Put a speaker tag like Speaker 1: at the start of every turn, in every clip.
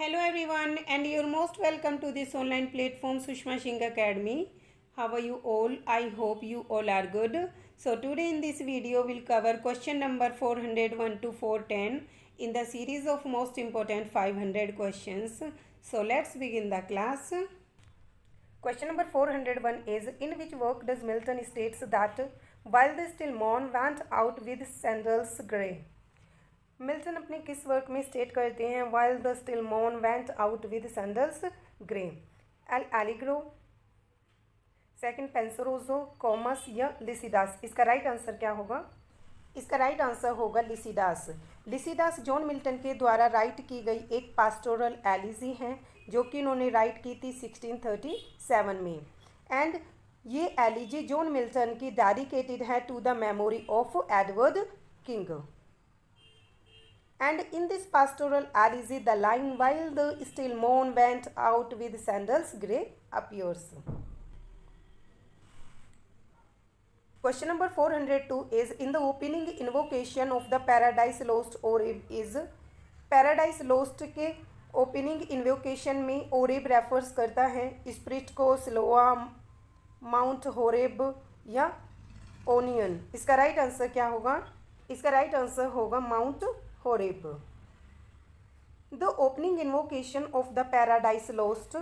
Speaker 1: Hello everyone and you're most welcome to this online platform Sushma Singh Academy. How are you all? I hope you all are good. So today in this video we'll cover question number 401 to 410 in the series of most important 500 questions. So let's begin the class. Question number 401 is, in which work does Milton states that while the still morn went out with sandals grey? Milton अपने किस work में state करते हैं while the still मॉन went out with sandals grey? L'Allegro, second Penseroso, Comus या Lycidas? इसका right answer क्या होगा? इसका राइट आंसर होगा लिसिडास। लिसिडास जॉन मिल्टन के द्वारा राइट की गई एक पास्टोरल एलिजी हैं जो कि उन्होंने राइट की थी 1637 में। एंड ये एलिजी जॉन मिल्टन की डेडिकेटेड है to the memory of Edward King. And in this pastoral elegy, the line "while the still morn went out with sandals grey" appears. Question number 402 is, in the opening invocation of the Paradise Lost Oreb is Paradise Lost के opening invocation में Oreb refers करता है spirit को, सिलोआ, mount Horeb या onion? इसका right answer क्या होगा? इसका राइट आंसर होगा mount Horeb. The opening invocation of the Paradise Lost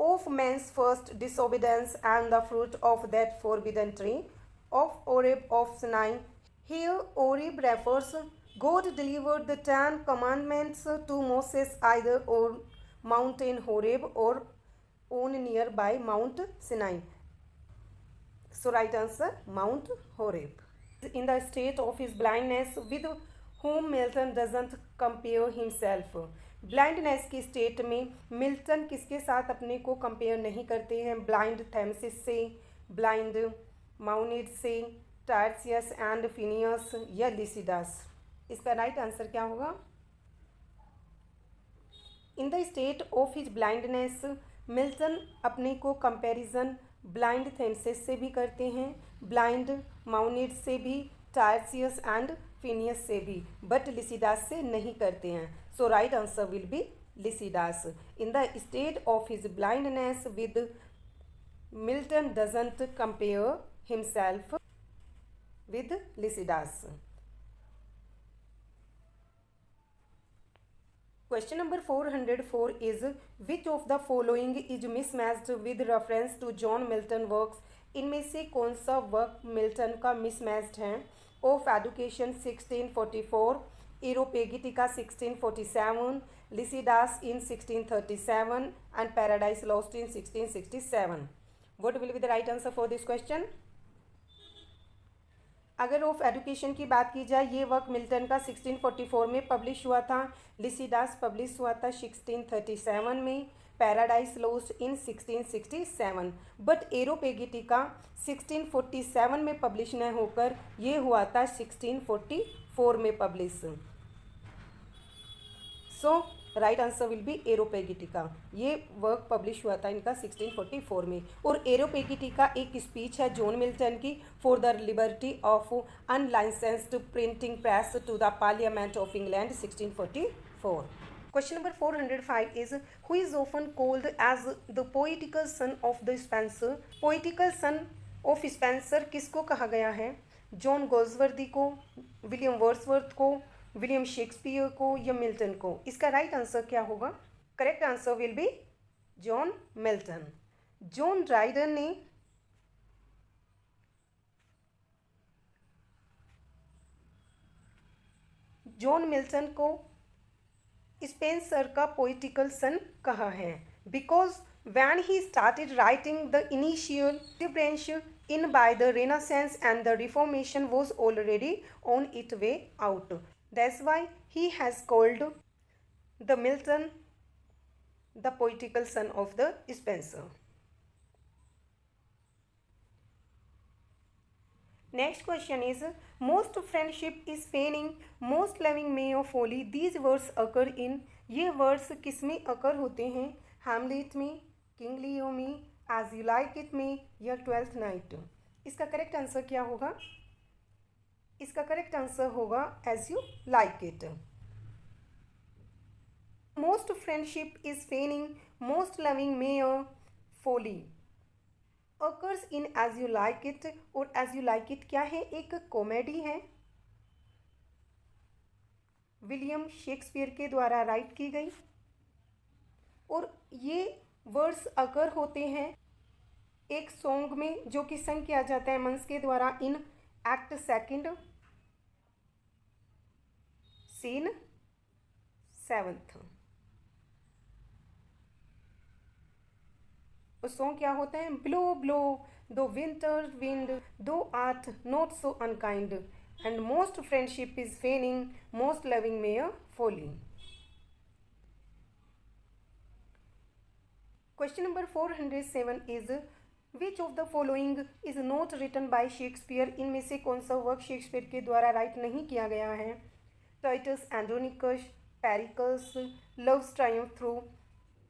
Speaker 1: of man's first disobedience and the fruit of that forbidden tree of Horeb of Sinai. Here Horeb refers God delivered the 10 commandments to Moses either on mountain Horeb or on nearby Mount Sinai. So right answer Mount Horeb. In the state of his blindness with whom Milton doesn't compare himself. Blindness की state में Milton किसके साथ अपने को compare नहीं करते हैं? Blind थेम्सिस से, ब्लाइंड माउनिड से, टायर्सियस एंड फिनियस या लिसिडास? इसका राइट आंसर क्या होगा? इन the state of his blindness Milton अपने को कंपैरिजन ब्लाइंड थेम्सिस से भी करते हैं, ब्लाइंड माउनिड से भी, टायर्सियस एंड फिनियस से भी, बट लिसिडास से नहीं करते हैं। So right answer will be Lycidas. In the state of his blindness with Milton doesn't compare himself with Lycidas. Question number 404 is, which of the following is mismatched with reference to John Milton works? इनमें से कौन सा work Milton का mismatched है? Of Education 1644, Areopagitica 1647, Lycidas in 1637 and Paradise Lost in 1667. What will be the right answer for this question? अगर of education की बात की जाए, ये वर्क मिल्टन का 1644 में पब्लिश हुआ था, लिसिडास पब्लिश हुआ था 1637 में, पैराडाइज लॉस्ट इन 1667, बट एरोपेगिटिका 1647 में पब्लिश न होकर ये हुआ था 1644 में publish. So right answer will be Areopagitica. ये वर्क पब्लिश हुआ था इनका 1644 में। और एरोपेगिटिका एक स्पीच है जॉन मिल्टन की for the liberty of unlicensed printing press to the parliament of England 1644. Question number 405 is, who is often called as the poetical son of the Spenser? Poetical son of Spenser किसको कहा गया है? John Galsworthy को, William Wordsworth को, William Shakespeare को या Milton को? इसका राइट आंसर क्या होगा? Correct answer will be John Milton. John Dryden ने जॉन मिल्टन को स्पेंसर का पोइटिकल सन कहा है because when he started writing the initial branch in by the Renaissance and the Reformation was already on it way out. That's why he has called the Milton the poetical son of the Spencer. Next question is, most friendship is feigning, most loving May of Folly. These words occur in, ये words किस में अकर होते हैं? Hamlet में, king लियो में, as You Like it में या Twelfth Night? इसका करेक्ट आंसर क्या होगा? इसका करेक्ट आंसर होगा As You Like It. Most friendship is feigning, most loving mere folly. Occurs in As You Like It, और एज यू लाइक इट क्या है, एक कॉमेडी है, विलियम शेक्सपियर के द्वारा राइट की गई। और ये वर्ड्स अकर होते हैं एक सॉन्ग में जो कि संग किया जाता है मंस के द्वारा in act second scene 7th। उस सॉन्ग क्या होता है, blow blow thou winter wind thou art not so unkind and most friendship is feigning, most loving mere folly. Question number 407 is which of the following is not written by Shakespeare. इनमें से कौन सा work Shakespeare के द्वारा right नहीं किया गया है। Titus Andronicus, Pericles, Love's Triumph through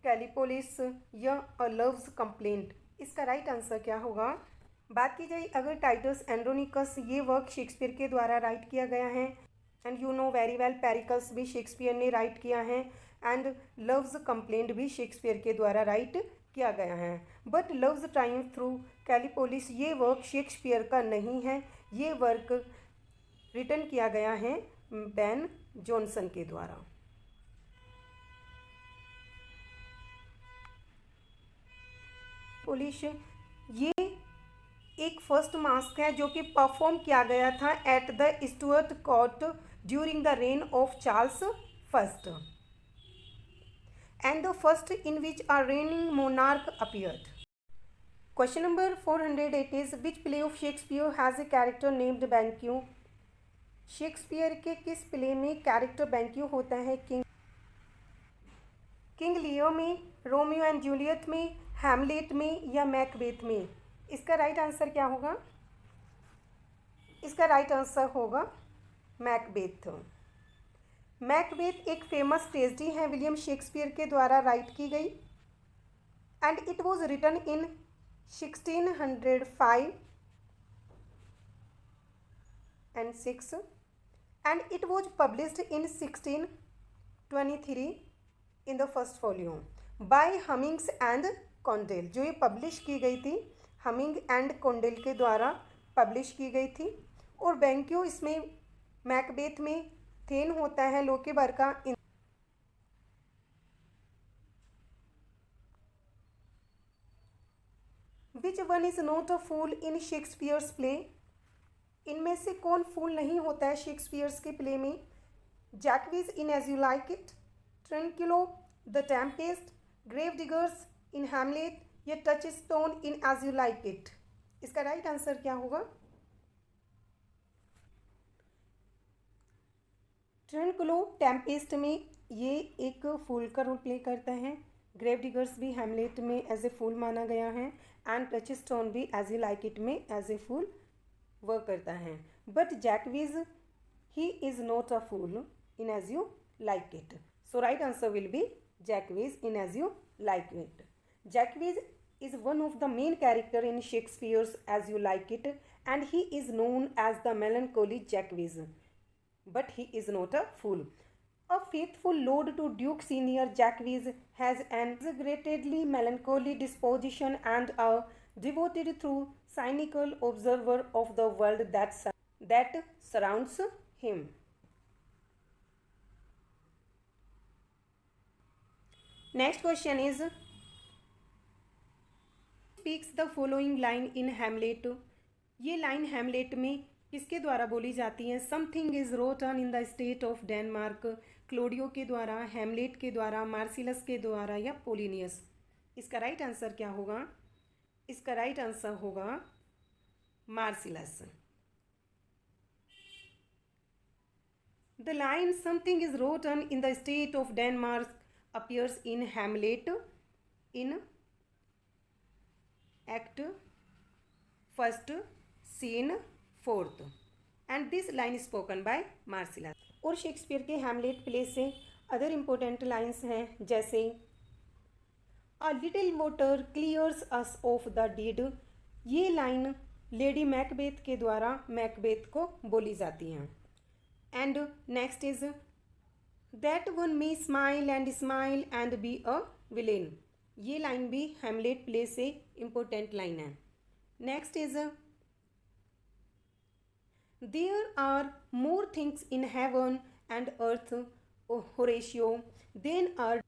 Speaker 1: Callipolis या अ लव्स कंप्लेंट। इसका राइट आंसर क्या होगा। बात की जाए अगर टाइटस एंड्रोनिकस ये वर्क शेक्सपियर के द्वारा राइट किया गया है, and you know very well Pericles भी शेक्सपियर ने राइट किया है, एंड लव्स कंप्लेंट भी शेक्सपियर के द्वारा राइट किया गया है। But Love's Triumph through Callipolis ये वर्क शेक्सपियर का नहीं है, ये वर्क रिटन किया गया है बेन जॉनसन के द्वारा। पोलिश ये एक फर्स्ट मास्क है जो कि परफॉर्म किया गया था at the Stuart court during the rain of Charles first, and the first in which a reigning monarch appeared. Question number 408 is which play of Shakespeare has a character named Banquo? Shakespeare के किस play में character BenQ होता है। King लियो में, Romeo and Juliet में, Hamlet में या Macbeth में। इसका राइट आंसर क्या होगा। इसका राइट आंसर होगा मैकबेथ। मैकबेथ एक फेमस ट्रेजेडी है विलियम शेक्सपियर के द्वारा राइट की गई, and it was written in 1605 and 6 and it was published in 1623 in the first volume by Hummings and Condell। जो ये पब्लिश की गई थी हमिंग एंड कोंडेल के द्वारा पब्लिश की गई थी। और बैंक्यू इसमें मैकबेथ में थेन होता है लोकेबर का। Which one is not a fool in Shakespeare's play. इनमें से कौन फूल नहीं होता है शेक्सपियर्स के प्ले में। Jaques in As You Like It, Trinculo, The Tempest, grave diggers in Hamlet या Touchstone in As You Like It. इसका राइट आंसर क्या होगा। ट्रैंक्विलो टेम्पेस्ट में ये एक फूल का रोल प्ले करता है। ग्रेव डिगर्स भी हैमलेट में एज ए फूल माना गया है, एंड टचस्टोन भी एज यू लाइक इट में एज ए फूल वर्क करता है। But Jaques he is not a fool in As You Like It, so right answer will be Jaques in As You Like It. Jaques is one of the main character in Shakespeare's As You Like It, and he is known as the melancholy Jacques, but he is not a fool. A faithful lord to Duke Senior, Jacques has an exaggeratedly melancholy disposition and a devoted through cynical observer of the world that surrounds him. Next question is speaks the following line in Hamlet. ये line Hamlet में किसके द्वारा बोली जाती है। Something is rotten in the state of Denmark, Claudio के द्वारा, Hamlet के द्वारा, मार्सिलस के द्वारा या पोलिनियस। इसका राइट आंसर क्या होगा। इसका राइट आंसर होगा Marcellus. The line something is rotten in the state of Denmark appears in Hamlet in Act 1st, Scene 4th, and this line is spoken by Marcellus। और Shakespeare के Hamlet play से other important lines हैं जैसे a little water clears us of the deed. ये line lady Macbeth के द्वारा Macbeth को बोली जाती हैं। And next is that one may smile and be a villain. ये लाइन भी हैमलेट प्ले से इम्पोर्टेंट लाइन है। Next is there are more things in heaven and earth Horatio than are.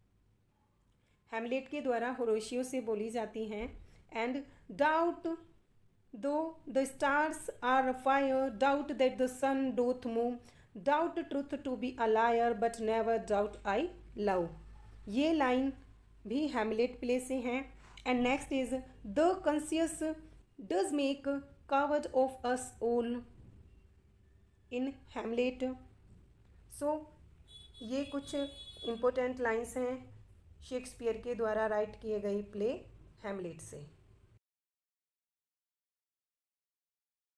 Speaker 1: Hamlet के द्वारा होरेशियो से बोली जाती हैं। And doubt thou the stars are fire, doubt that the sun doth move, doubt truth to be a liar but never doubt I love. ये line भी Hamlet play से हैं। And next is the conscience does make coward of us all in Hamlet. So ये कुछ important lines हैं Shakespeare के द्वारा right किए गए प्ले हैमलेट से।